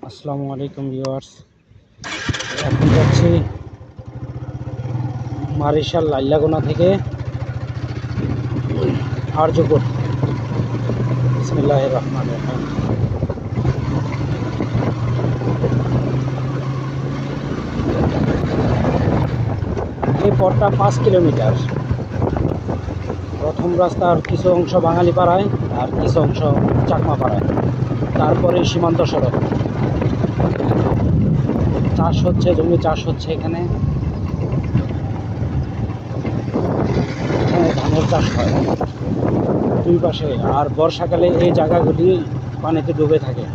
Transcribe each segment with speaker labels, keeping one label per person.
Speaker 1: আসসালামু আলাইকুম ভিউয়ার্স। এখন যাচ্ছি মারিশাল লাইলাগোনা থেকে আরজুপুর। বিসমিল্লাহির রহমানির রহিম। এই পথটা 5 কিলোমিটার। প্রথম রাস্তার কিছু অংশ বাঙালি পাড়ায় আর কিছু অংশ চাকমা পাড়ায়, তারপরে সীমান্ত সড়ক। চাষ হচ্ছে, জমি চাষ হচ্ছে এখানে ধানের চাষ হয় দুই পাশে। আর বর্ষাকালে এই জায়গাগুলি পানিতে ডুবে থাকে।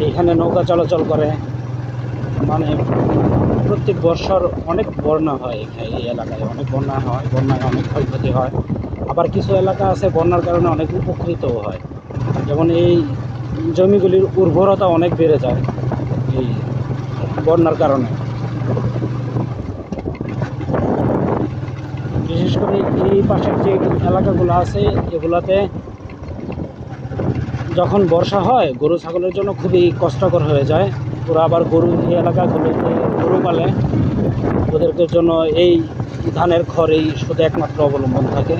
Speaker 1: এইখানে নৌকা চলাচল করে, মানে প্রত্যেক বর্ষর অনেক বন্যা হয়। এই এলাকায় অনেক বন্যা হয়, বন্যায় অনেক ক্ষয়ক্ষতি হয়। আবার কিছু এলাকা আছে বন্যার কারণে অনেক উপকৃতও হয়। যেমন এই জমিগুলির উর্বরতা অনেক বেড়ে যায় এই বন্যার কারণে। বিশেষ করে এই পাশের যে এলাকাগুলো আছে এগুলাতে যখন বর্ষা হয় গরু ছাগলের জন্য খুবই কষ্টকর হয়ে যায়। ওরা আবার গরু এই এলাকাগুলোতে গরু পালে, ওদেরকে জন্য এই ধানের খড়ই শুধু একমাত্র অবলম্বন থাকে।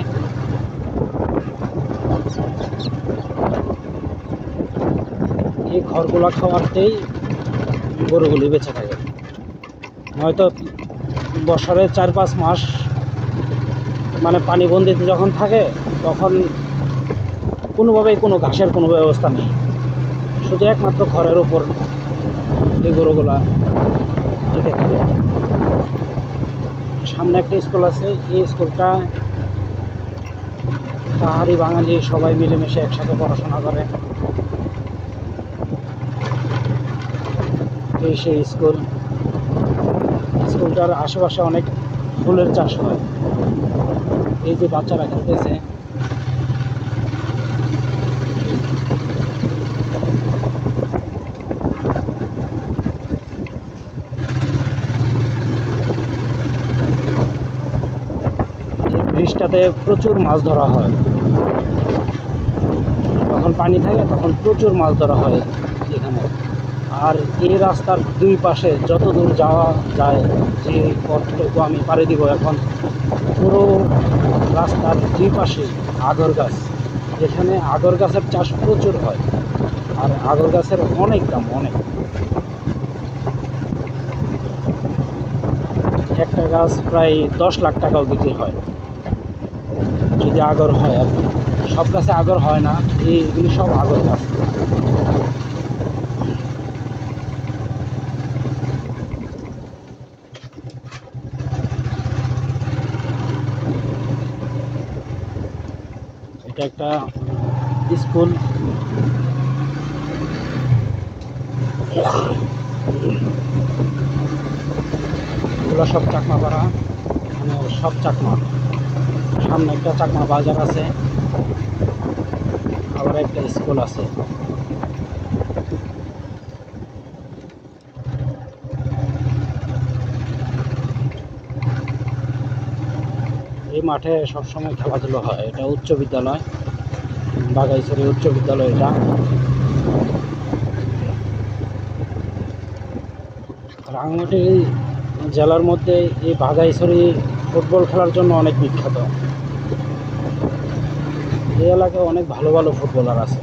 Speaker 1: এই খড়গুলো খাওয়াতেই গরুগুলি বেঁচে থাকে। হয়তো বছরে 4-5 মাস মানে পানিবন্দিতে যখন থাকে তখন কোনোভাবেই কোনো ঘাসের কোনো ব্যবস্থা নেই, শুধু একমাত্র খড়ের উপর এই গরুগুলা টিকে থাকে। সামনে একটা স্কুল আছে, এই স্কুলটা পাহাড়ি বাঙালি সবাই মিলেমিশে একসাথে পড়াশোনা করে। এই সেই স্কুলটার আশেপাশে অনেক ফুলের চাষ হয়। এই যে বাচ্চারা খেলতেছে, এই ব্রিজটাতে প্রচুর মাছ ধরা হয়। যখন পানি থাকে তখন প্রচুর মাছ ধরা হয় এখানে। আর এই রাস্তার দুই পাশে যত দূর যাওয়া যায়, যে পথটুকু আমি পাড়ি দিব এখন, পুরো রাস্তার দুই পাশে আগর গাছ। এখানে আগর গাছের চাষ প্রচুর হয়, আর আগর গাছের অনেক দাম, অনেক। একটা গাছ প্রায় 10 লাখ টাকাও বিক্রি হয় যদি আগর হয়। আর সব গাছে আগর হয় না, এইগুলি সব আগর গাছ। এটা একটা স্কুল। এগুলো সব চাকমা পাড়া, মানে সব চাকমা। সামনে একটা চাকমা বাজার আছে, আবার একটা স্কুল আছে। এই মাঠে সবসময় খেলাধুলো হয়। এটা উচ্চ বিদ্যালয়, বাগাইছড়ি উচ্চ বিদ্যালয়। এটা রাঙামাটি জেলার মধ্যে এই বাঘাইছড়ি ফুটবল খেলার জন্য অনেক বিখ্যাত। এই এলাকায় অনেক ভালো ভালো ফুটবলার আছে।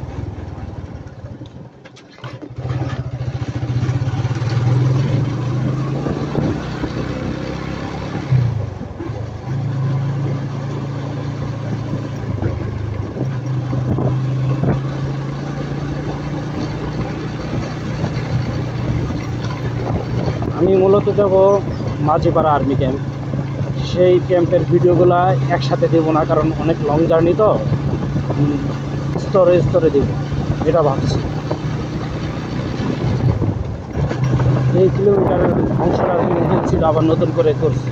Speaker 1: আমি মূলত যাব মাঝিপাড়া আর্মি ক্যাম্প। সেই ক্যাম্পের ভিডিওগুলো একসাথে দেবো না, কারণ অনেক লং জার্নি, তো স্তরে স্তরে দেবো এটা ভাবছি। এই কিলোমিটারের অংশটা ছিল আবার নতুন করে করছি।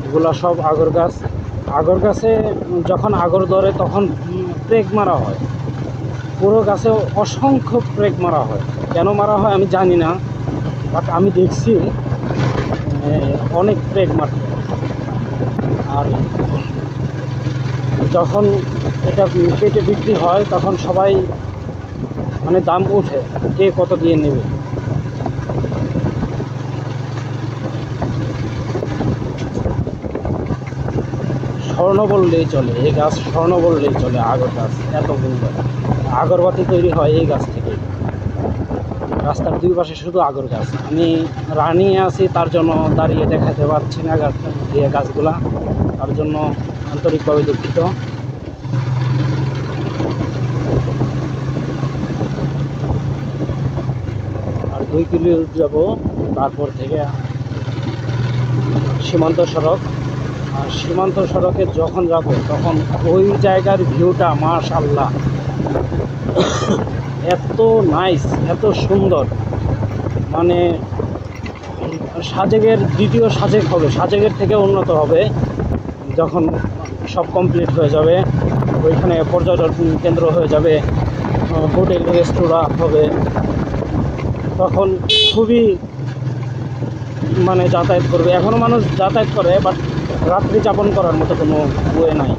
Speaker 1: এগুলা সব আগর গাছ। আগর গাছে যখন আগর ধরে তখন ব্রেক মারা হয়, পুরো গাছে অসংখ্য ব্রেক মারা হয়। কেন মারা হয় আমি জানি না, বাট আমি দেখছি অনেক ব্রেক মারতে। আর যখন এটা কেটে বিক্রি হয় তখন সবাই মানে দাম ওঠে, কে কত দিয়ে নেবে। স্বর্ণ বললেই চলে, এই গাছ স্বর্ণ বললেই চলে। আগর গাছ এত সুন্দর, আগরবাতি তৈরি হয় এই গাছ থেকে। রাস্তার দুই পাশে শুধু আগর গাছ। আমি রানিয়ে আছি তার জন্য দাঁড়িয়ে দেখাতে পারছি না গাছগুলা, তার জন্য আন্তরিকভাবে দুঃখিত। আর 2 কিলো যাব, তারপর থেকে সীমান্ত সড়ক। আর সীমান্ত সড়কে যখন যাব তখন ওই জায়গার ভিউটা মাশাআল্লাহ এত নাইস, এত সুন্দর, মানে সাজেকের দ্বিতীয় সাজেক হবে, সাজেকের থেকে উন্নত হবে যখন সব কমপ্লিট হয়ে যাবে। ওইখানে পর্যটন কেন্দ্র হয়ে যাবে, হোটেল রেস্তোরাঁ হবে, তখন খুবই মানে যাতায়াত করবে। এখনও মানুষ যাতায়াত করে, বাট রাত্রি যাপন করার মতো কোনো ওয়ে নাই।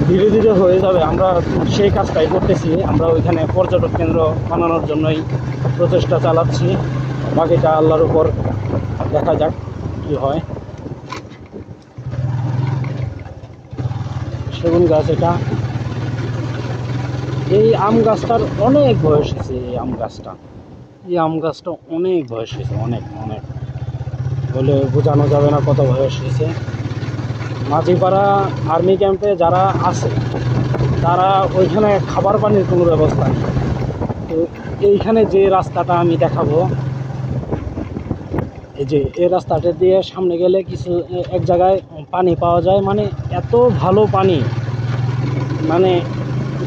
Speaker 1: ধীরে ধীরে হয়ে যাবে, আমরা সেই কাজটাই করতেছি। আমরা ওইখানে পর্যটক কেন্দ্র বানানোর জন্যই প্রচেষ্টা চালাচ্ছি। বাকিটা আল্লাহর উপর, দেখা যাক কি হয়। সেগুন গাছ এটা। এই আম গাছটার অনেক বয়স হয়েছে। এই আম গাছটা অনেক বয়স হয়েছে, অনেক অনেক বলে বোঝানো যাবে না কত বয়স হয়েছে। মাঝিপাড়া আর্মি ক্যাম্পে যারা আছে তারা ওইখানে খাবার পানির কোনো ব্যবস্থা নেই। তো এইখানে যে রাস্তাটা আমি দেখাবো, এই যে এই রাস্তাটা দিয়ে সামনে গেলে কিছু এক জায়গায় পানি পাওয়া যায়, মানে এত ভালো পানি, মানে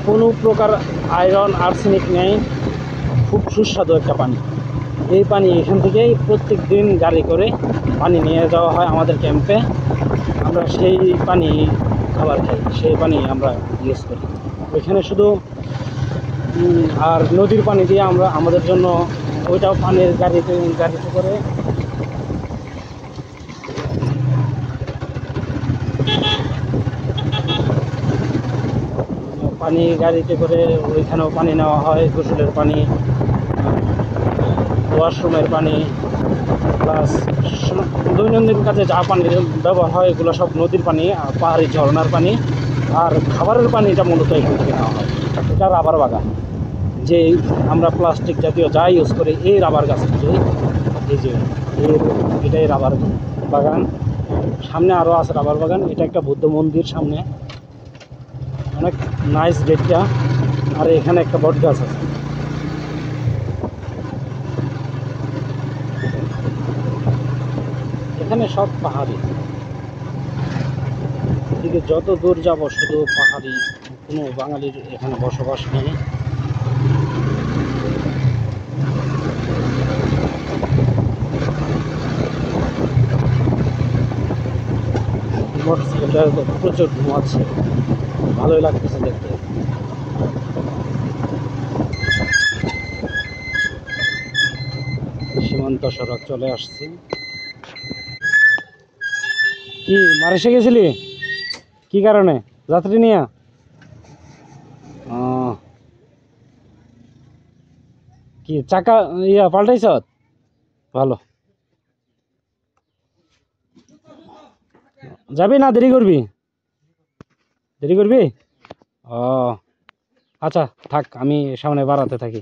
Speaker 1: কোনো প্রকার আয়রন আর্সেনিক নেই, খুব সুস্বাদু একটা পানি। এই পানি এখান থেকেই প্রত্যেক দিন গাড়ি করে পানি নিয়ে যাওয়া হয় আমাদের ক্যাম্পে। আমরা সেই পানি খাবার খাই, সেই পানি আমরা ইউজ করি ওইখানে শুধু। আর নদীর পানি দিয়ে আমরা আমাদের জন্য ওইটাও পানির গাড়িতে করে গাড়িতে করে ওইখানেও পানি নেওয়া হয়, গোসলের পানি, ওয়াশরুমের পানি, প্লাস দৈনন্দিন কাজে যা পানির ব্যবহার হয় এগুলো সব নদীর পানি আর পাহাড়ি ঝর্ণার পানি। আর খাবারের পানিটা মূলত এখান থেকে নেওয়া হয়। এটা রাবার বাগান, যে আমরা প্লাস্টিক জাতীয় যা ইউজ করি এই রাবার গাছ থেকে। এই যে এটাই রাবার বাগান, সামনে আরও আছে রাবার বাগান। এটা একটা বৌদ্ধ মন্দির সামনে, অনেক নাইস গেটটা। আর এখানে একটা বট গাছ আছে। এখানে সব পাহাড়ি, এদিকে যত দূর যাব শুধু পাহাড়ি, কোনো বাঙালির এখানে বসবাস নেই। মোটরসাইকেলটা প্রচুর ঘুমাচ্ছে, ভালোই লাগতেছে দেখতে। সীমান্ত সড়ক চলে আসছি। কি মারিসে গেছিলি, কি কারণে? যাত্রী নিয়ে? কি চাকা পাল্টাইছ? ভালো। যাবি না দেরি করবি? ও আচ্ছা, থাক, আমি সামনে বাড়াতে থাকি।